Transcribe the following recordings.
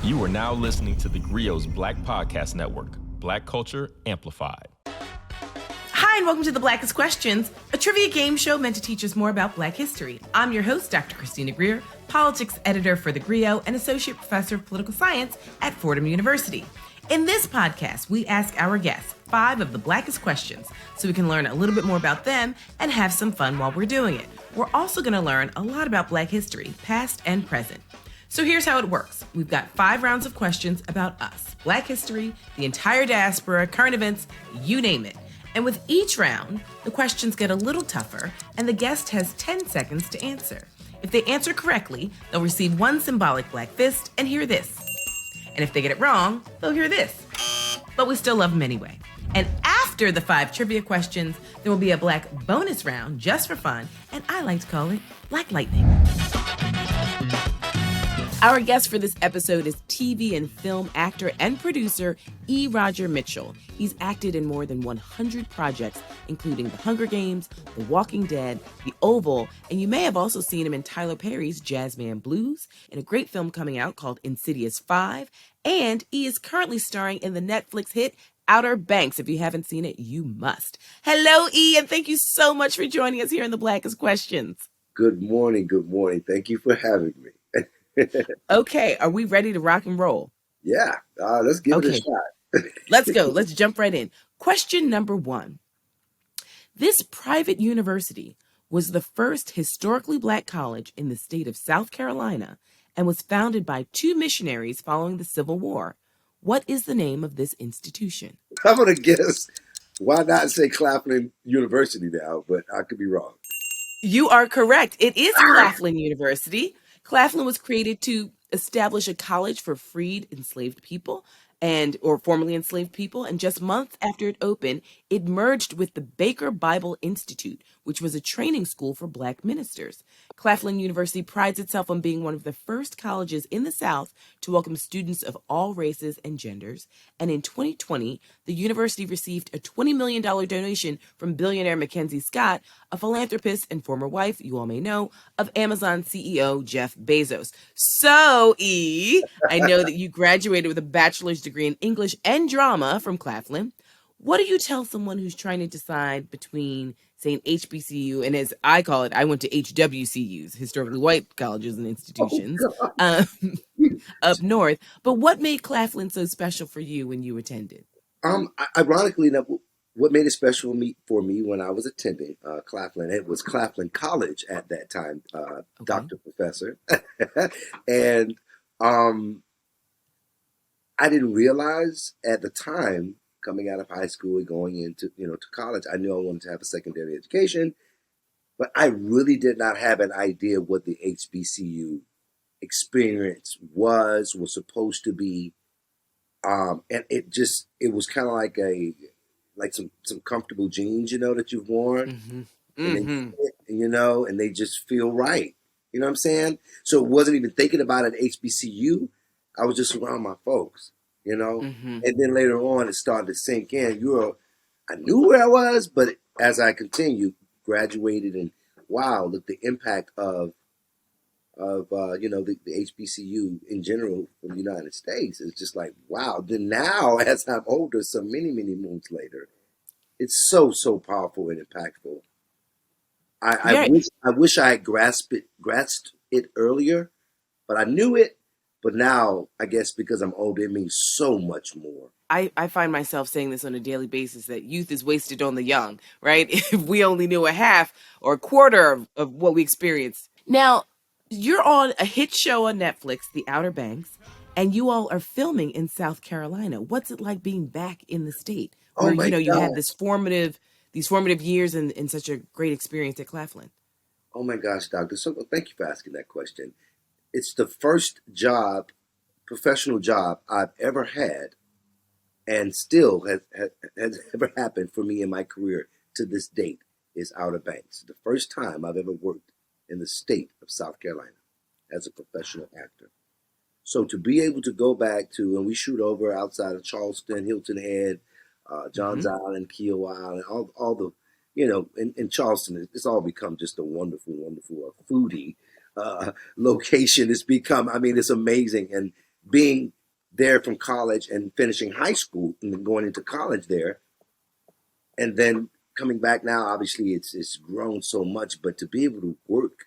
You are now listening to theGrio's Black Podcast Network, Black Culture Amplified. Hi, and welcome to The Blackest Questions, a trivia game show meant to teach us more about Black history. I'm your host, Dr. Christina Greer, politics editor for theGrio and associate professor of political science at Fordham University. In this podcast, we ask our guests 5 of the blackest questions so we can learn a little bit more about them and have some fun while we're doing it. We're also going to learn a lot about Black history, past and present. So here's how it works. We've got 5 rounds of questions about us, Black history, the entire diaspora, current events, you name it. And with each round, the questions get a little tougher and the guest has 10 seconds to answer. If they answer correctly, they'll receive 1 symbolic black fist and hear this. And if they get it wrong, they'll hear this. But we still love them anyway. And after the 5 trivia questions, there will be a Black bonus round just for fun, and I like to call it Black Lightning. Our guest for this episode is TV and film actor and producer E. Roger Mitchell. He's acted in more than 100 projects, including The Hunger Games, The Walking Dead, The Oval, and you may have also seen him in Tyler Perry's Jazzman Blues, in a great film coming out called Insidious 5, and he is currently starring in the Netflix hit Outer Banks. If you haven't seen it, you must. Hello, E, and thank you so much for joining us here in The Blackest Questions. Good morning. Good morning. Thank you for having me. Okay, are we ready to rock and roll? Yeah, let's give it a shot. Let's go. Let's jump right in. Question number 1. This private university was the first historically Black college in the state of South Carolina and was founded by 2 missionaries following the Civil War. What is the name of this institution? I'm going to guess, why not say Claflin University now, but I could be wrong. You are correct. It is Claflin University. Claflin was created to establish a college for freed enslaved people or formerly enslaved people. And just months after it opened, it merged with the Baker Bible Institute, which was a training school for Black ministers. Claflin University prides itself on being one of the first colleges in the South to welcome students of all races and genders. And in 2020, the university received a $20 million donation from billionaire Mackenzie Scott, a philanthropist and former wife, you all may know, of Amazon CEO Jeff Bezos. So, E, I know that you graduated with a bachelor's degree in English and drama from Claflin. What do you tell someone who's trying to decide between, say, an HBCU, and as I call it, I went to HWCUs, historically white colleges and institutions, up north. But what made Claflin so special for you when you attended? Ironically enough, what made it special for me when I was attending Claflin, it was Claflin College at that time, Dr. Professor. And I didn't realize at the time, coming out of high school and going into, to college, I knew I wanted to have a secondary education, but I really did not have an idea what the HBCU experience was supposed to be. And it was kind of like some comfortable jeans, that you've worn, and and they just feel right. You know what I'm saying? So it wasn't even thinking about an HBCU. I was just around my folks, and then later on it started to sink in. I knew where I was, but as I continued, graduated, and wow, look, the impact of the HBCU in general from the United States is just like, wow. Then now, as I'm older, so many moons later, it's so powerful and impactful. I wish I had grasped it earlier, but I knew it. But now, I guess because I'm older, it means so much more. I find myself saying this on a daily basis, that youth is wasted on the young, right? If we only knew a half or a quarter of what we experienced. Now, you're on a hit show on Netflix, The Outer Banks, and you all are filming in South Carolina. What's it like being back in the state where, you had these formative years and such a great experience at Claflin? Oh my gosh, Doctor. So thank you for asking that question. It's the first professional job I've ever had, and still has ever happened for me in my career to this date, is Outer Banks. The first time I've ever worked in the state of South Carolina as a professional actor. So to be able to go back to, and we shoot over outside of Charleston, Hilton Head, Johns Island, Kiel Island, all the, in Charleston, it's all become just a wonderful foodie location. It's become, it's amazing. And being there from college and finishing high school and then going into college there, and then coming back now. Obviously, it's grown so much, but to be able to work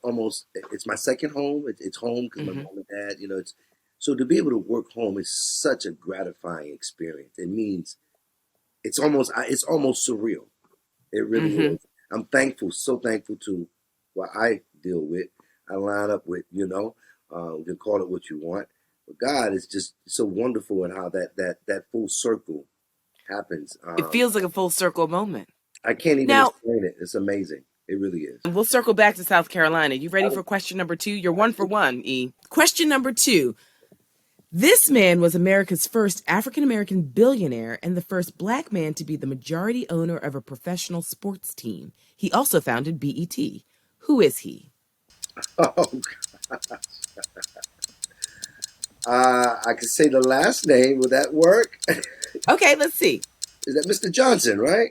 almost, it's my second home. It's home because my mom and dad, it's so to be able to work home is such a gratifying experience. It means it's almost surreal. It really Mm-hmm. is. I'm thankful, so thankful to what I deal with. I line up with, you can call it what you want. But God is just so wonderful in how that full circle happens. It feels like a full circle moment. I can't even Now, explain it. It's amazing. It really is. we'll circle back to South Carolina. You ready for question number 2? You're 1 for 1, E. Question number 2. This man was America's first African-American billionaire and the first Black man to be the majority owner of a professional sports team. He also founded BET. Who is he? Oh, I can say the last name. Would that work? Okay, let's see. Is that Mr. Johnson, right?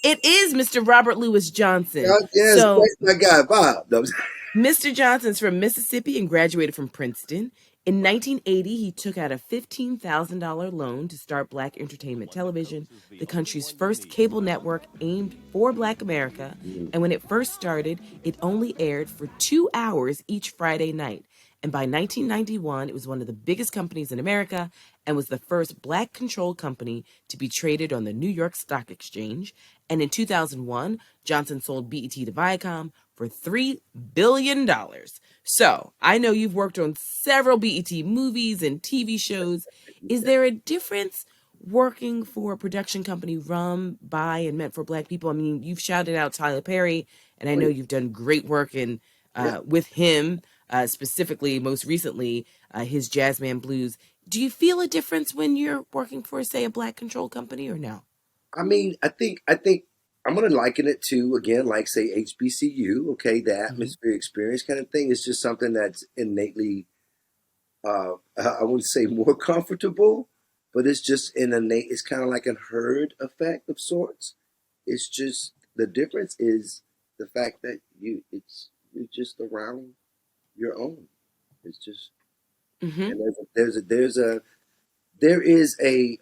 It is Mr. Robert Louis Johnson. Yes, So, that's my guy, Bob. No, Mr. Johnson's from Mississippi and graduated from Princeton. In 1980, he took out a $15,000 loan to start Black Entertainment Television, the country's first cable network aimed for Black America. And when it first started, it only aired for 2 hours each Friday night. And by 1991, it was one of the biggest companies in America and was the first Black-controlled company to be traded on the New York Stock Exchange. And in 2001, Johnson sold BET to Viacom for $3 billion. So, I know you've worked on several BET movies and TV shows. Is there a difference working for a production company run by and meant for Black people? I mean, you've shouted out Tyler Perry, and I know you've done great work with him, specifically, most recently, his Jazzman Blues. Do you feel a difference when you're working for, say, a Black-controlled company or no? I mean, I think I'm going to liken it to, again, like say HBCU. Okay, the atmosphere experience kind of thing is just something that's innately, I wouldn't say more comfortable, but it's just an innate. It's kind of like a herd effect of sorts. It's just the difference is the fact that you're just around your own. It's just Mm-hmm. and there is a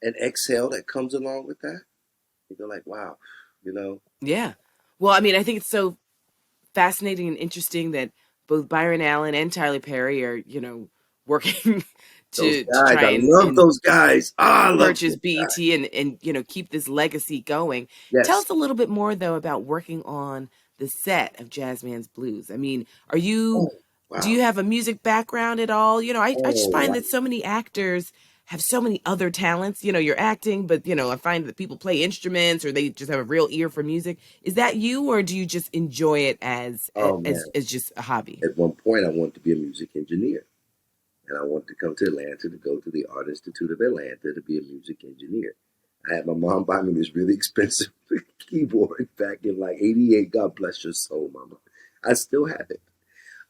an exhale that comes along with that. You're like, wow, Yeah. Well, I mean, I think it's so fascinating and interesting that both Byron Allen and Tyler Perry are, working those to guys. try I and, love and those guys. I love purchase those BET guys. and keep this legacy going. Tell Yes. us a little bit more though about working on the set of Jazzman's Blues. I mean, Oh, do wow. you have a music background at all? I just Oh, find wow. that so many actors have so many other talents. You're acting, but I find that people play instruments or they just have a real ear for music. Is that you, or do you just enjoy it as Oh, as man. as just a hobby? At one point, I wanted to be a music engineer. And I wanted to come to Atlanta to go to the Art Institute of Atlanta to be a music engineer. I had my mom buy me this really expensive keyboard back in like '88. God bless your soul, mama. I still have it.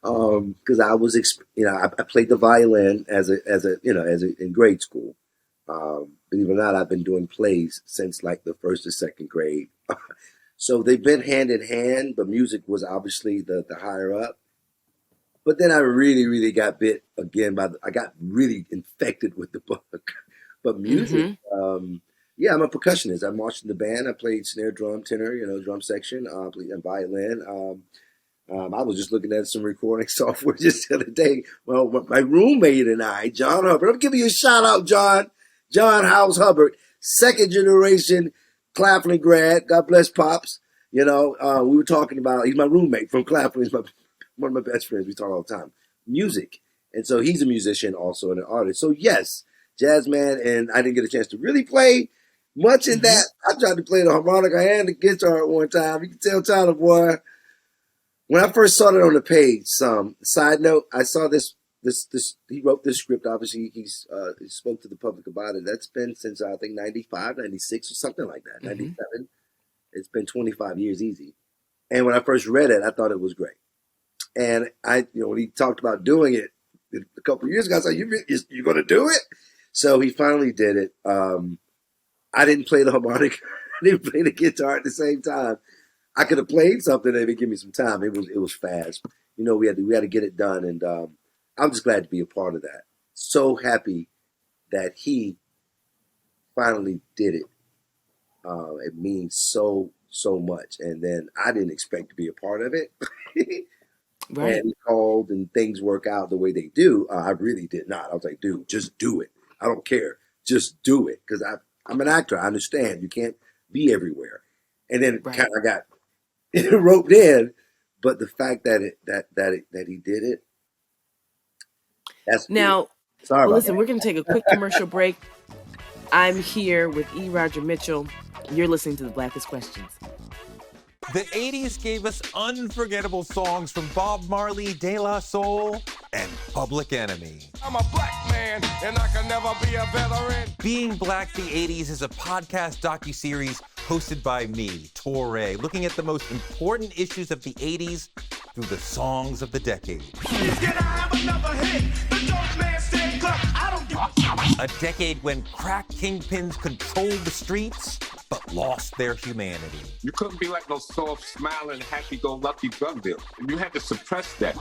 Because I was, I played the violin in grade school. Believe it or not, I've been doing plays since like the first or second grade. So they've been hand in hand, but music was obviously the higher up. But then I really, really got bit again I got really infected with the book. But music, Mm-hmm. yeah, I'm a percussionist. I marched in the band. I played snare, drum, tenor, drum section, and violin. I was just looking at some recording software just the other day. Well, my roommate and I, John Hubbard, I'm giving you a shout out, John. John House Hubbard, second generation Claflin grad. God bless Pops. We were talking about, he's my roommate from Claflin. He's one of my best friends. We talk all the time. Music. And so he's a musician also and an artist. So yes, jazz man. And I didn't get a chance to really play much in Mm-hmm. that. I tried to play the harmonica and the guitar at one time. You can tell Tyler, boy, when I first saw it on the page, side note, I saw this. He wrote this script. Obviously, he spoke to the public about it. That's been since I think 95, 96 or something like that. Mm-hmm. 97. It's been 25 years easy. And when I first read it, I thought it was great. And when he talked about doing it a couple of years ago, I was like, "You going to do it?" So he finally did it. I didn't play the harmonica. I didn't play the guitar at the same time. I could have played something. They would give me some time. It was fast. We had to get it done, and I'm just glad to be a part of that. So happy that he finally did it. It means so much. And then I didn't expect to be a part of it. Right. And he called and things work out the way they do. I really did not. I was like, dude, just do it. I don't care. Just do it. Because I'm an actor. I understand. You can't be everywhere. And then Right. kind of got roped in. But the fact that he did it, that's good. Now, Sorry well, about listen, that. we're going to take a quick commercial break. I'm here with E. Roger Mitchell. You're listening to The Blackest Questions. The 80s gave us unforgettable songs from Bob Marley, De La Soul, and Public Enemy. I'm a black man, and I can never be a veteran. Being Black the 80s is a podcast docuseries hosted by me, Torre, looking at the most important issues of the 80s through the songs of the decade. Can I have another hit? The dope man said, "Look, I don't give a." A decade when crack kingpins controlled the streets, but lost their humanity. You couldn't be like no soft, smiling, happy-go-lucky drug dealer. You had to suppress that.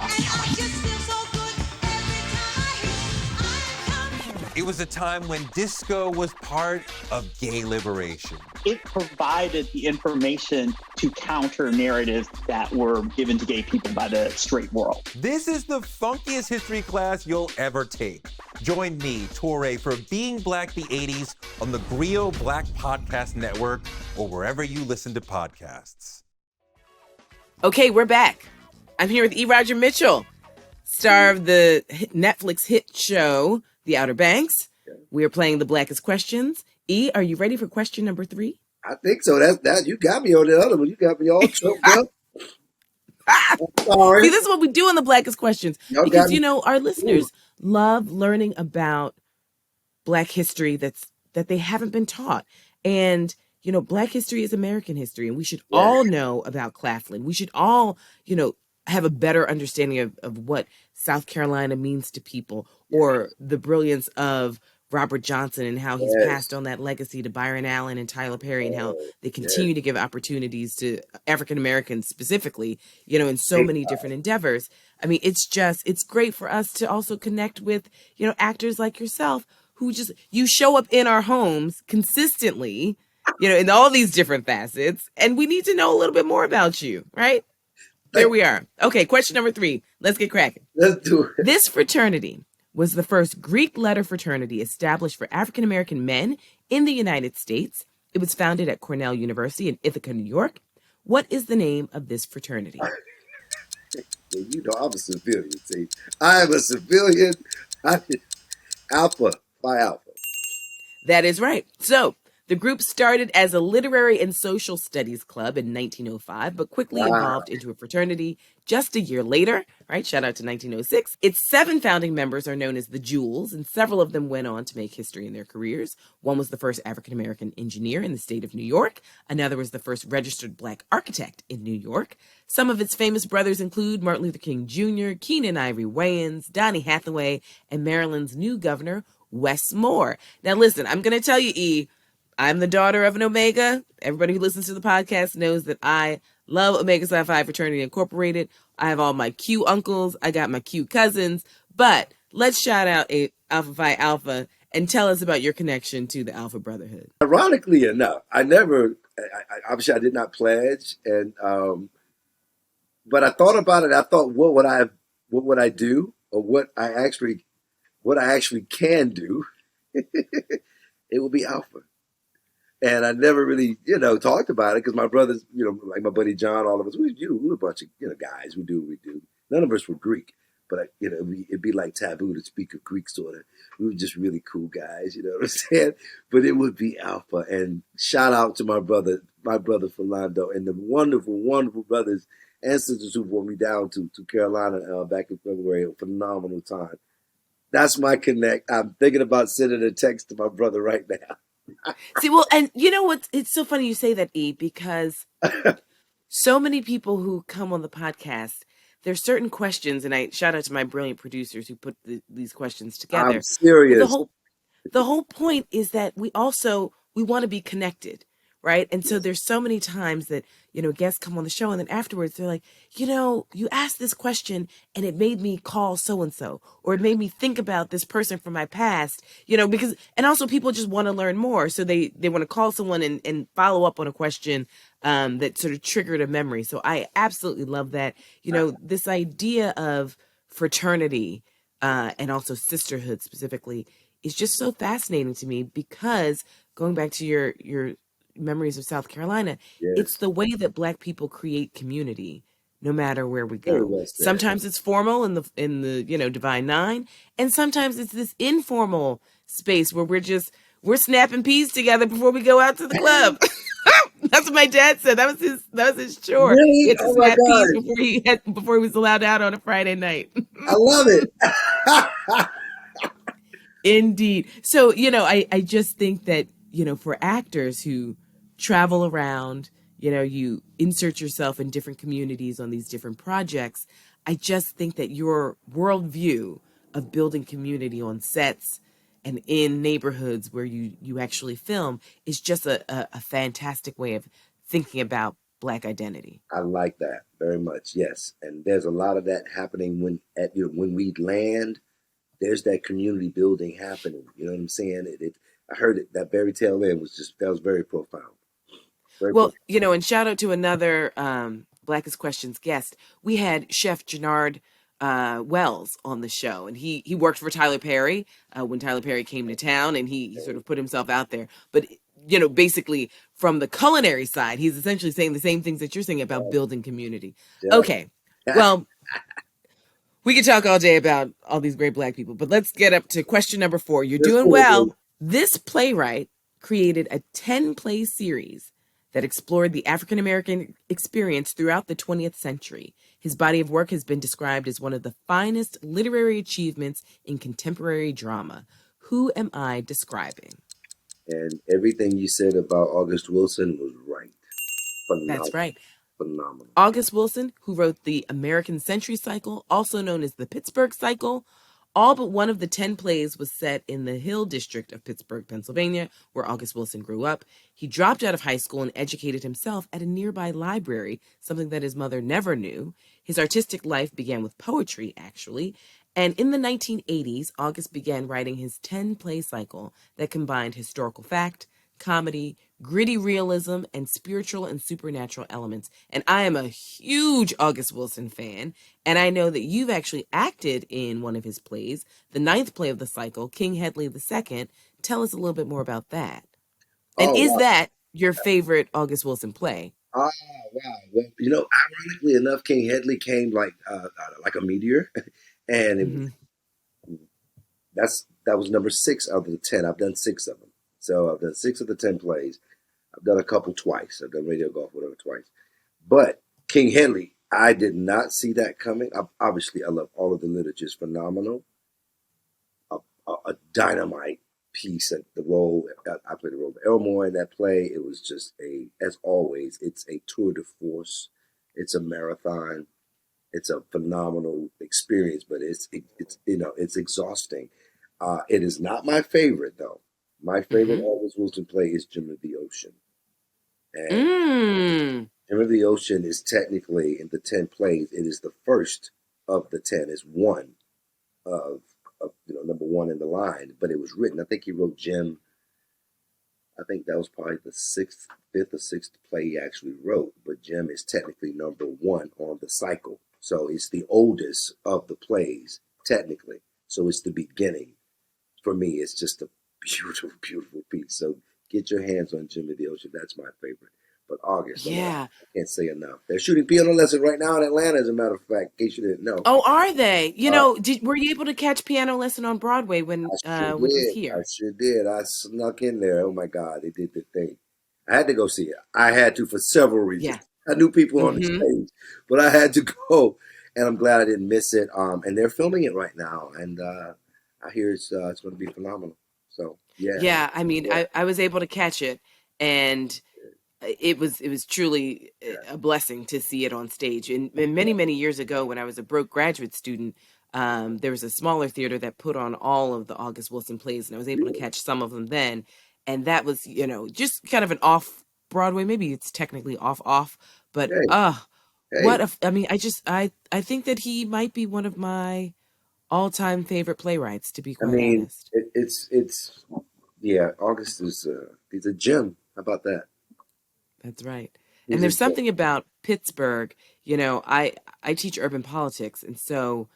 It was a time when disco was part of gay liberation. It provided the information to counter narratives that were given to gay people by the straight world. This is the funkiest history class you'll ever take. Join me, Torre, for Being Black the 80s on the GRIO Black Podcast Network or wherever you listen to podcasts. Okay, we're back. I'm here with E. Roger Mitchell, star of the Netflix hit show, The Outer Banks. We are playing The Blackest Questions. E, are you ready for question number 3? I think so. That you got me on the other one. You got me all choked up. I'm sorry. See, this is what we do in The Blackest Questions. Y'all Because, got me. our listeners love learning about Black history that they haven't been taught. And, Black history is American history. And we should all know about Claflin. We should all, have a better understanding of what South Carolina means to people, or the brilliance of Robert Johnson and how he's passed on that legacy to Byron Allen and Tyler Perry, and how they continue to give opportunities to African Americans specifically, in so many different endeavors. I mean, it's great for us to also connect with, actors like yourself who you show up in our homes consistently, in all these different facets, and we need to know a little bit more about you, right? Here we are. Okay, question number 3. Let's get cracking. Let's do it. This fraternity was the first Greek letter fraternity established for African American men in the United States. It was founded at Cornell University in Ithaca, New York. What is the name of this fraternity? Well, I'm a civilian. See, I am a civilian. Alpha Phi Alpha. That is right. So, the group started as a literary and social studies club in 1905, but quickly evolved into a fraternity just a year later, right? Shout out to 1906. Its 7 founding members are known as the Jewels, and several of them went on to make history in their careers. One was the first African-American engineer in the state of New York. Another was the first registered Black architect in New York. Some of its famous brothers include Martin Luther King Jr., Keenan Ivory Wayans, Donny Hathaway, and Maryland's new governor, Wes Moore. Now, listen, I'm going to tell you, E, I'm the daughter of an Omega. Everybody who listens to the podcast knows that I love Omega Psi Phi Fraternity Incorporated. I have all my Q uncles. I got my Q cousins. But let's shout out Alpha Phi Alpha and tell us about your connection to the Alpha Brotherhood. Ironically enough, obviously I did not pledge, and but I thought about it. I thought, what would I do, or what I actually can do? It would be Alpha. And I never really, talked about it because my brothers, like my buddy John, all of us, we were a bunch of, guys. We do what we do. None of us were Greek, but, it'd be like taboo to speak of Greek, sort of. We were just really cool guys, you know what I'm saying? But it would be Alpha. And shout out to my brother Philando, and the wonderful, wonderful brothers and sisters who brought me down to Carolina back in February. A phenomenal time. That's my connect. I'm thinking about sending a text to my brother right now. See, well, and you know what? It's so funny you say that, E, because so many people who come on the podcast, there's certain questions, and I shout out to my brilliant producers who put these questions together. I'm serious. The whole point is that we want to be connected, right? And so there's so many times that, guests come on the show and then afterwards they're like, you asked this question and it made me call so-and-so, or it made me think about this person from my past, because, and also people just want to learn more. So they want to call someone and follow up on a question that sort of triggered a memory. So I absolutely love that, this idea of fraternity and also sisterhood specifically is just so fascinating to me, because going back to your memories of South Carolina, it's Yes. the way that Black people create community no matter where we Very go. well said. Sometimes it's formal in the Divine Nine, and sometimes it's this informal space where we're snapping peas together before we go out to the club. That's what my dad said. That was his chore. He Really? had to Oh my snap peas God. before he was allowed out on a Friday night. I love it. Indeed. So, I just think that, for actors who travel around, you insert yourself in different communities on these different projects, I just think that your worldview of building community on sets and in neighborhoods where you actually film is just a fantastic way of thinking about Black identity. I like that very much. Yes, and there's a lot of that happening when we land. There's that community building happening. You know what I'm saying? I heard it. That very tail end that was very profound. Well, and shout out to another Blackest Questions guest. We had Chef Jannard Wells on the show, and he worked for Tyler Perry when Tyler Perry came to town, and he sort of put himself out there. But basically from the culinary side, he's essentially saying the same things that you're saying about building community. Yeah. Okay, well, we could talk all day about all these great Black people, but let's get up to question number 4. You're doing well. This playwright created a 10-play series that explored the African American experience throughout the 20th century. His body of work has been described as one of the finest literary achievements in contemporary drama. Who am I describing? And everything you said about August Wilson was right. Phenomenal. That's right. Phenomenal. August Wilson, who wrote the American Century Cycle, also known as the Pittsburgh Cycle. All but one of the 10 plays was set in the Hill District of Pittsburgh, Pennsylvania, where August Wilson grew up. He dropped out of high school and educated himself at a nearby library, something that his mother never knew. His artistic life began with poetry, actually. And in the 1980s, August began writing his 10-play cycle that combined historical fact, comedy, gritty realism, and spiritual and supernatural elements. And I am a huge August Wilson fan, and I know that you've actually acted in one of his plays, the 9th play of the cycle, King Hedley II. Tell us a little bit more about that. And is that your favorite August Wilson play? Ah, wow. Well, ironically enough, King Hedley came like a meteor, and that was number 6 out of the 10. I've done 6 of them. So I've done 6 of the 10 plays. I've done a couple twice. I've done Radio Golf, whatever, twice. But King Hedley, I did not see that coming. Obviously, I love all of the literature. It's phenomenal. A dynamite piece. The role, I played the role of Elmore in that play. It was just as always, it's a tour de force. It's a marathon. It's a phenomenal experience, but it's exhausting. It is not my favorite, though. My favorite August Wilson play is Jim of the Ocean. And Jim of the Ocean is technically, in the 10 plays, it is the first of the 10. It's one of number 1 in the line. But it was written, I think he wrote Jim, I think that was probably the 5th or 6th play he actually wrote. But Jim is technically number 1 on the cycle. So it's the oldest of the plays, technically. So it's the beginning. For me, it's just a beautiful, beautiful piece. So get your hands on Jim of the Ocean. That's my favorite. But August, I can't say enough. They're shooting piano lesson right now in Atlanta, as a matter of fact, in case you didn't know. Oh, are they? Were you able to catch piano lesson on Broadway when it was here? I sure did. I snuck in there. Oh my God, they did the thing. I had to go see it. I had to for several reasons. I knew people on the stage, but I had to go, and I'm glad I didn't miss it. And they're filming it right now, and I hear it's going to be phenomenal. So yeah. Yeah, I mean, I was able to catch it, and it was truly a blessing to see it on stage. And many years ago, when I was a broke graduate student, there was a smaller theater that put on all of the August Wilson plays, and I was able to catch some of them then. And that was, just kind of an off Broadway. Maybe it's technically off, but Hey, what hey. I mean, I think that he might be one of my all-time favorite playwrights, to be I quite mean, honest. it's yeah. August is he's a gem. How about that? That's right. And He's a there's gem. something about Pittsburgh, I teach urban politics, and so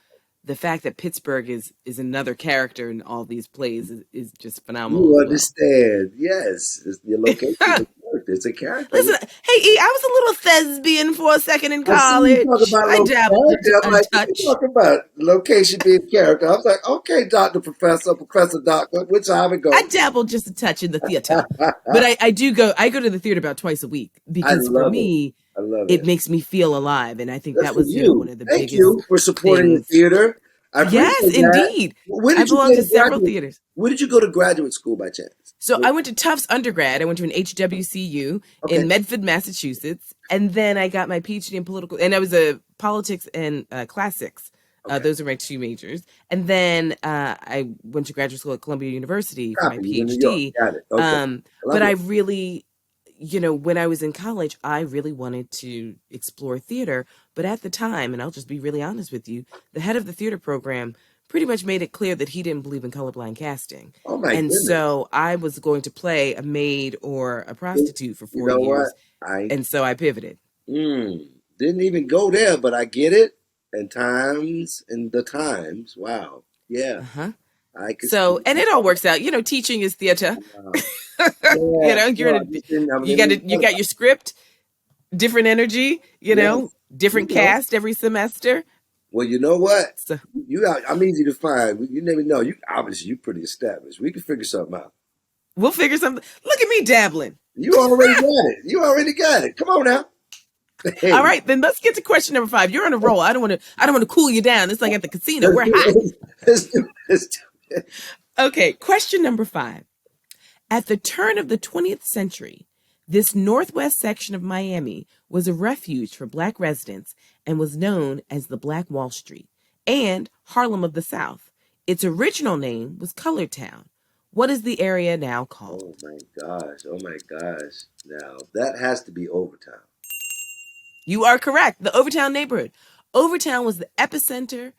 the fact that Pittsburgh is another character in all these plays is just phenomenal You as well. understand? Yes, your location is a character. It's a character. Listen, hey E, I was a little thespian for a second in I see you talk college. about I local dabbled character. I'm a like, what you touch. talking about? Location being character. I was like, okay, Doctor Professor, Professor Doctor, which how it I go? dabbled just a touch in the theater, but I go to the theater about twice a week I because for love it. me I love it it. makes me feel alive, and I think Good that for was one you. of the Thank biggest you for supporting the things. theater. I appreciate Yes, that. indeed. Where I did you belong go to to several graduate? theaters. Where did you go to graduate school by chance? So I went to Tufts undergrad. I went to an HWCU Okay. in Medford, Massachusetts, and then I got my PhD in political, and I was a politics and classics. Okay. Those are my two majors. And then I went to graduate school at Columbia University for my Copy. You're in New York. PhD. Got it. Okay. But I Columbia. really, when I was in college, I really wanted to explore theater. But at the time, and I'll just be really honest with you, the head of the theater program pretty much made it clear that he didn't believe in colorblind casting. Oh my And goodness. so I was going to play a maid or a prostitute for You 4 know what? years. And so I pivoted. Didn't even go there, but I get it. And the times. Wow. Yeah. Uh-huh. I could So, see. and it all works out. Teaching is theater. Wow. Yeah. You're No, I just didn't. I you got your script, different energy, yes. different cast every semester. Well, you know what? So I'm easy to find. You never know. You're pretty established. We can figure something out. we'll figure something. Look at me dabbling. You already got it. You already got it. Come on now. Hey, All right, then let's get to question number 5. You're on a roll. I don't want to cool you down. It's like at the casino. We're hot. let's do it. Okay, question number 5. At the turn of the 20th century, this northwest section of Miami was a refuge for Black residents and was known as the Black Wall Street and Harlem of the South. Its original name was Colored Town. What is the area now called? Oh my gosh. Oh my gosh. Now, that has to be Overtown. You are correct. The Overtown neighborhood. Overtown was the epicenter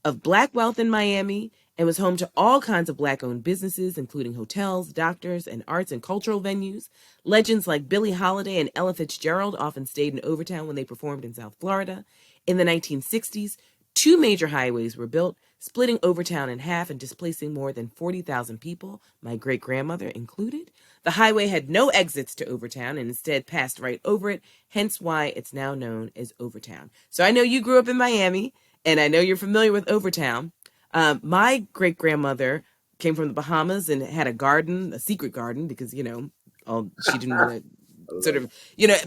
of Black wealth in Miami and was home to all kinds of Black-owned businesses, including hotels, doctors, and arts and cultural venues. Legends like Billie Holiday and Ella Fitzgerald often stayed in Overtown when they performed in South Florida. In the 1960s, 2 major highways were built, splitting Overtown in half and displacing more than 40,000 people, my great-grandmother included. The highway had no exits to Overtown and instead passed right over it, hence why it's now known as Overtown. So I know you grew up in Miami, and I know you're familiar with Overtown. My great-grandmother came from the Bahamas and had a garden, a secret garden, because, she didn't want to sort of,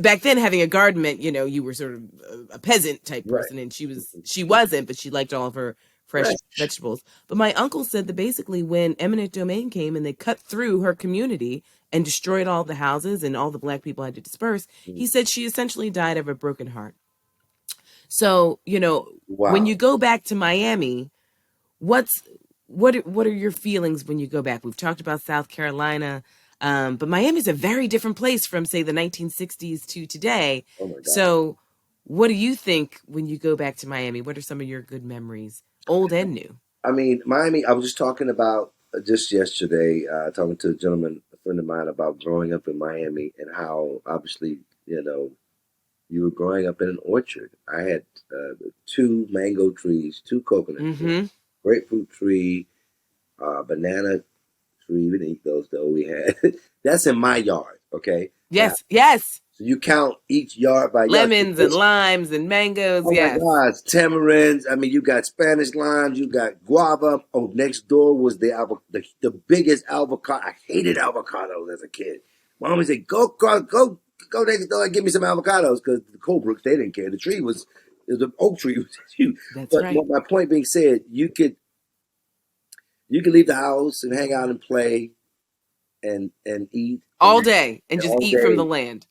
back then having a garden meant, you were sort of a peasant type Right. person, and she wasn't, but she liked all of her fresh vegetables. But my uncle said that basically when eminent domain came and they cut through her community and destroyed all the houses and all the Black people had to disperse, he said she essentially died of a broken heart. So, when you go back to Miami, what are your feelings when you go back? We've talked about South Carolina, but Miami's a very different place from, say, the 1960s to today. Oh my God. So what do you think when you go back to Miami? What are some of your good memories, old and new? I mean, Miami, I was just talking about just yesterday, talking to a friend of mine about growing up in Miami and how obviously, you were growing up in an orchard. I had 2 mango trees, 2 coconut trees, grapefruit tree, banana tree. We didn't eat those though. We had that's in my yard. Okay. Yes, now, yes. So you count each yard by lemons and limes and mangoes. Oh yes. my gosh, tamarinds. I mean, you got Spanish limes. You got guava. Oh, next door was the biggest avocado. I hated avocados as a kid. Mom would say, "Go next door and give me some avocados," because the Colebrook's, they didn't care. It was an oak tree. It was huge. That's right. My point being said, you could leave the house and hang out and play and eat all day and just eat from the land.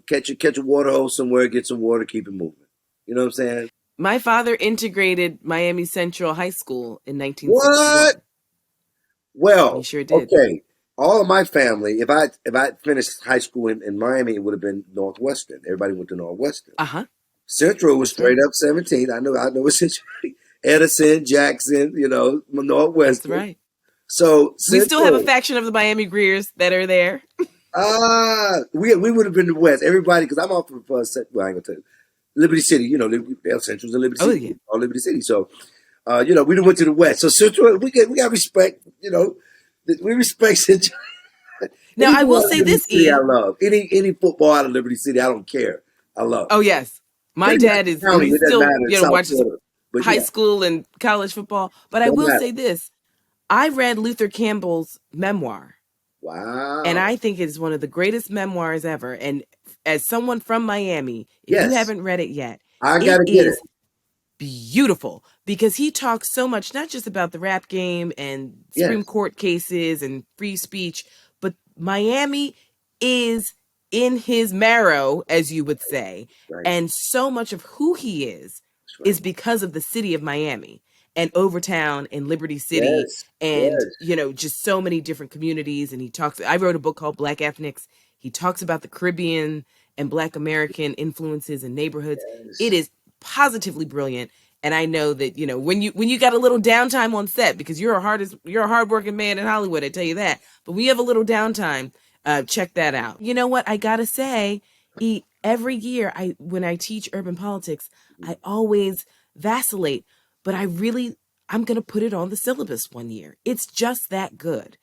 Catch a water hole somewhere, get some water, keep it moving. You know what I'm saying? My father integrated Miami Central High School in 1961. What? Well, he sure did. Okay. all of my family, if I finished high school in Miami, it would have been Northwestern. Everybody went to Northwestern. Uh-huh. Central was That's right. straight up 17. I know it's Edison, Jackson, That's Northwestern. right. So We still have a Central, faction of the Miami Greers that are there. we would have been the West. Everybody, because I'm off of, well, I ain't gonna tell you, Liberty City. Central's in Liberty Oh, City, yeah. all Liberty City. So, we done went to the West. So Central, we got respect. We respect Central. Now, I Anything will out of say Liberty this, City, E. I love. Any football out of Liberty City, I don't care. I love. Oh, yes. My Pretty much dad the is, county, he it doesn't still, matter. South watches Florida, but high yeah, school and college football. But I don't will matter. say this. I read Luther Campbell's memoir, and Wow. I think it's one of the greatest memoirs ever. And as someone from Miami, if you Yes, haven't read it yet, I it gotta get it. is beautiful because he talks so much, not just about the rap game and Supreme Yes, Court cases and free speech, but Miami is in his marrow, as you would say. right. And so much of who he is That's right. because of the city of Miami and Overtown and Liberty City Yes, and, yes, just so many different communities. And I wrote a book called Black Ethnics. He talks about the Caribbean and Black American influences and neighborhoods. It yes. is positively brilliant. And I know that, when you got a little downtime on set, because you're a hardworking man in Hollywood, I tell you that. But when you have a little downtime, check that out. You know what? I gotta say, every year when I teach urban politics, I always vacillate, but I'm gonna put it on the syllabus one year. It's just that good.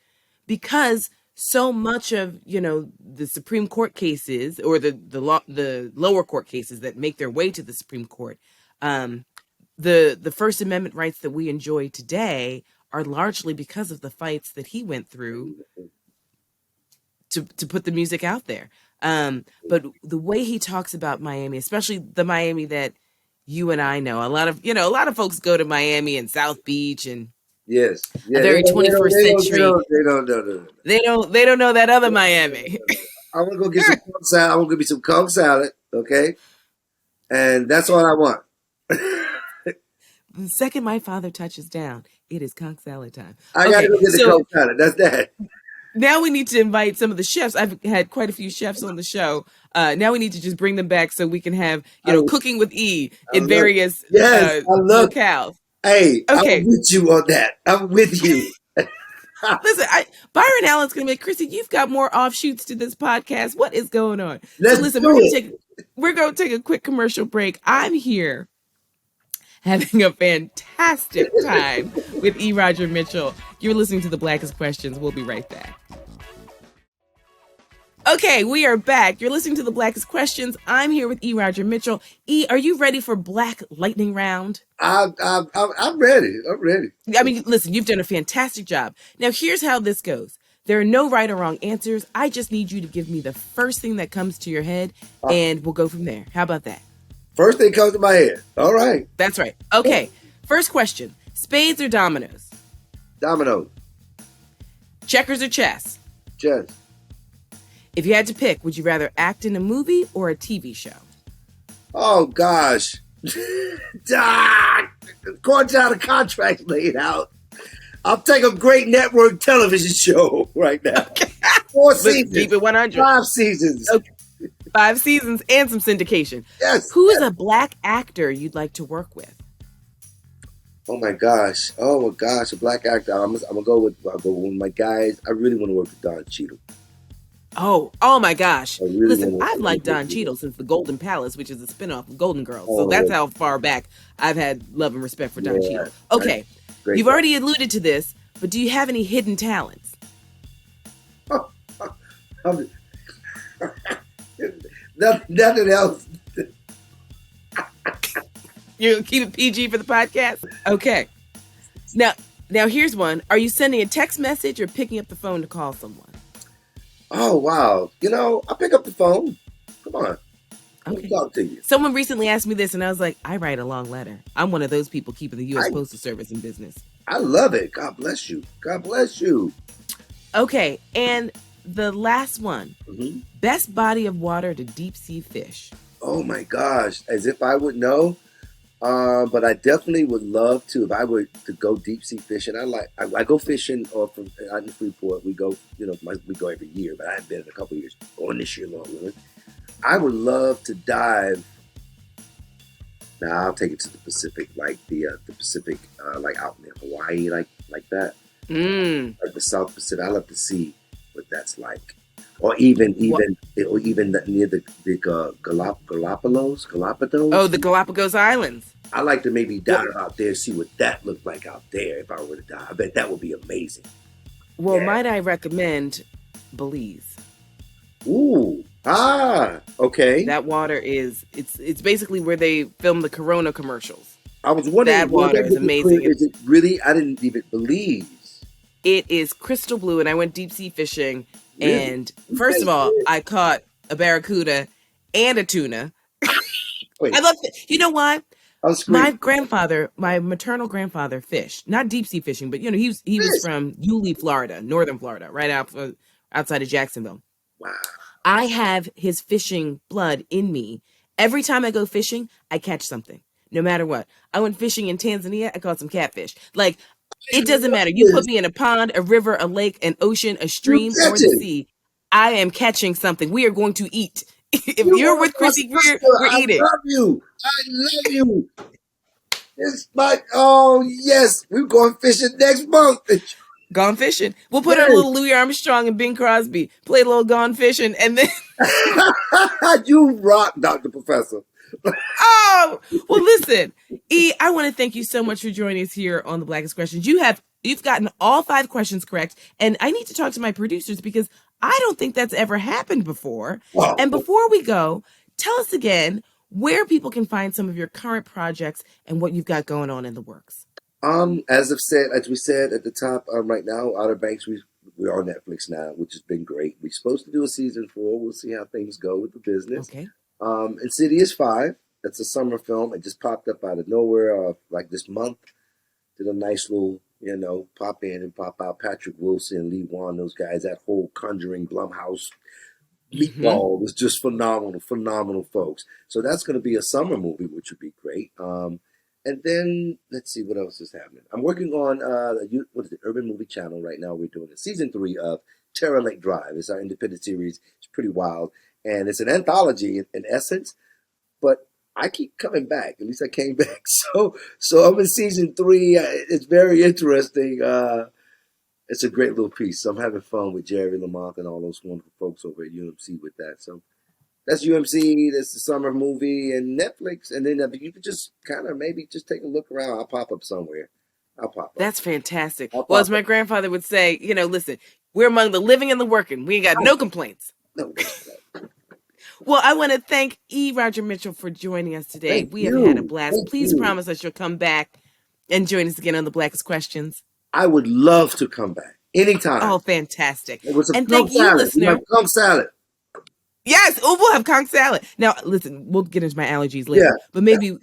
Because so much of the Supreme Court cases or the lower court cases that make their way to the Supreme Court, the First Amendment rights that we enjoy today are largely because of the fights that he went through to put the music out there. But the way he talks about Miami, especially the Miami that you and I know, a lot of folks go to Miami and South Beach and Yes, a yeah. very 21st century. They don't. They don't know that other Miami. I'm gonna go get some conch salad. I'm gonna give me some conch salad, okay? And that's all I want. The second my father touches down, it is conch salad time. I gotta go get the so conch salad. That's that. now we need to invite some of the chefs. I've had quite a few chefs on the show. Now we need to just bring them back so we can have, cooking with E in various Yes, I love. locales. Hey, Okay. I'm with you on that. I'm with you. Listen, Byron Allen's going to make, Chrissy, you've got more offshoots to this podcast. What is going on? Let's So listen, do it. we're going to take a quick commercial break. I'm here having a fantastic time with E. Roger Mitchell. You're listening to The Blackest Questions. We'll be right back. Okay, we are back. You're listening to The Blackest Questions. I'm here with E. Roger Mitchell. E, are you ready for Black Lightning Round? I'm ready. I'm ready. I mean, listen, you've done a fantastic job. Now, here's how this goes. There are no right or wrong answers. I just need you to give me the first thing that comes to your head, and we'll go from there. How about that? First thing comes to my head. All right. That's right. Okay, first question. Spades or dominoes? Domino. Checkers or chess? Chess. If you had to pick, would you rather act in a movie or a TV show? Oh, gosh. According to the contract laid out, I'll take a great network television show right now. 4 seasons. Keep it 100. 5 seasons. Okay. 5 seasons and some syndication. Yes. Who is a Black actor you'd like to work with? Oh my gosh. A Black actor. I'll go with one of my guys. I really want to work with Don Cheadle. Oh my gosh. I really Listen, wanna- I've liked Don Cheadle since The Golden Palace, which is a spinoff of Golden Girls. Oh, So that's yeah. how far back I've had love and respect for Don Yeah, Cheadle. Okay. Great You've guy. already alluded to this, but do you have any hidden talents? Nothing else. You're going to keep it PG for the podcast? Okay. Now here's one. Are you sending a text message or picking up the phone to call someone? Oh, wow. I'll pick up the phone. Come on. Let me Okay. talk to you. Someone recently asked me this, and I was like, I write a long letter. I'm one of those people keeping the U.S. Postal Service in business. I love it. God bless you. God bless you. Okay, and the last one. Mhm. Best body of water to deep sea fish. Oh, my gosh. As if I would know. But I definitely would love to if I were to go deep sea fishing. I go fishing off from out in Freeport. We go, we go every year, but I haven't been in a couple of years. Going this year, Lord willing. I would love to dive. Now I'll take it to the Pacific, like the Pacific, like out near Hawaii, like that, like the South Pacific. I love to see what that's like, or even near the Galapagos. Oh, the Galapagos Islands. I like to maybe dive out there, see what that looked like out there. If I were to dive, I bet that would be amazing. Well, Yeah. might I recommend Belize? Ooh, okay. That water it's basically where they film the Corona commercials. I was wondering. That water is amazing. Is it really? I didn't even Belize. It is crystal blue, and I went deep sea fishing. Really? And first of all, I caught a barracuda and a tuna. Wait, I love it. You know why? My my maternal grandfather fished, not deep sea fishing, but he was from Yulee, Florida, northern Florida, right outside of Jacksonville. Wow. I have his fishing blood in me. Every time I go fishing, I catch something, no matter what. I went fishing in Tanzania. I caught some catfish. Like, it doesn't matter. You put me in a pond, a river, a lake, an ocean, a stream, or the sea. I am catching something. We are going to eat. If you're with Chrissy Greer, we're eating. I love you. It's yes, we're going fishing next month. Gone fishing. We'll put on a little Louis Armstrong and Bing Crosby. Play a little Gone Fishing, and then You rock, Dr. Professor. oh, well, listen, E, I want to thank you so much for joining us here on the Blackest Questions. You've gotten all 5 questions correct, and I need to talk to my producers because I don't think that's ever happened before. Wow. And before we go, tell us again where people can find some of your current projects and what you've got going on in the works. As we said at the top, right now, Outer Banks, we're on Netflix now, which has been great. We're supposed to do a season 4. We'll see how things go with the business. Okay. Insidious 5. That's a summer film. It just popped up out of nowhere, like this month. Did a nice little, pop in and pop out. Patrick Wilson, Lee Wan, those guys. That whole Conjuring Blumhouse meatball was just phenomenal folks. So that's going to be a summer movie, which would be great. And then let's see what else is happening. I'm working on Urban Movie Channel right now. We're doing season 3 of Terror Lake Drive. It's our independent series. It's pretty wild, and it's an anthology in essence. But I keep coming back. At least I came back. So I'm in season 3. It's very interesting. It's a great little piece. So I'm having fun with Jerry Lamont and all those wonderful folks over at UMC with that. So that's UMC. That's the summer movie and Netflix. And then you could just kind of maybe just take a look around. I'll pop up somewhere. That's fantastic. Well, as my grandfather would say, listen, we're among the living and the working. We ain't got no complaints. No. Well, I want to thank E. Roger Mitchell for joining us today. We have had a blast. Please promise us you'll come back and join us again on the Blackest Questions. I would love to come back anytime. Oh, fantastic. It was and thank you, salad. listener. Conch salad. Yes, we'll have conch salad. Now, listen, we'll get into my allergies later. Yeah. But maybe,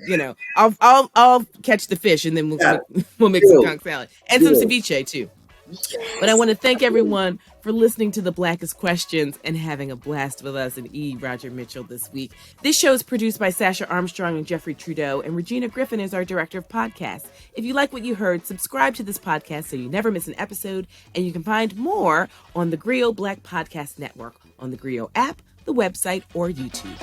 I'll catch the fish and then we'll make some conch salad. And some ceviche, too. Yes. But I want to thank everyone for listening to The Blackest Questions and having a blast with us and E. Roger Mitchell this week. This show is produced by Sasha Armstrong and Jeffrey Trudeau, and Regina Griffin is our director of podcasts. If you like what you heard, subscribe to this podcast so you never miss an episode, and you can find more on the theGrio Black Podcast Network, on the theGrio app, the website, or YouTube.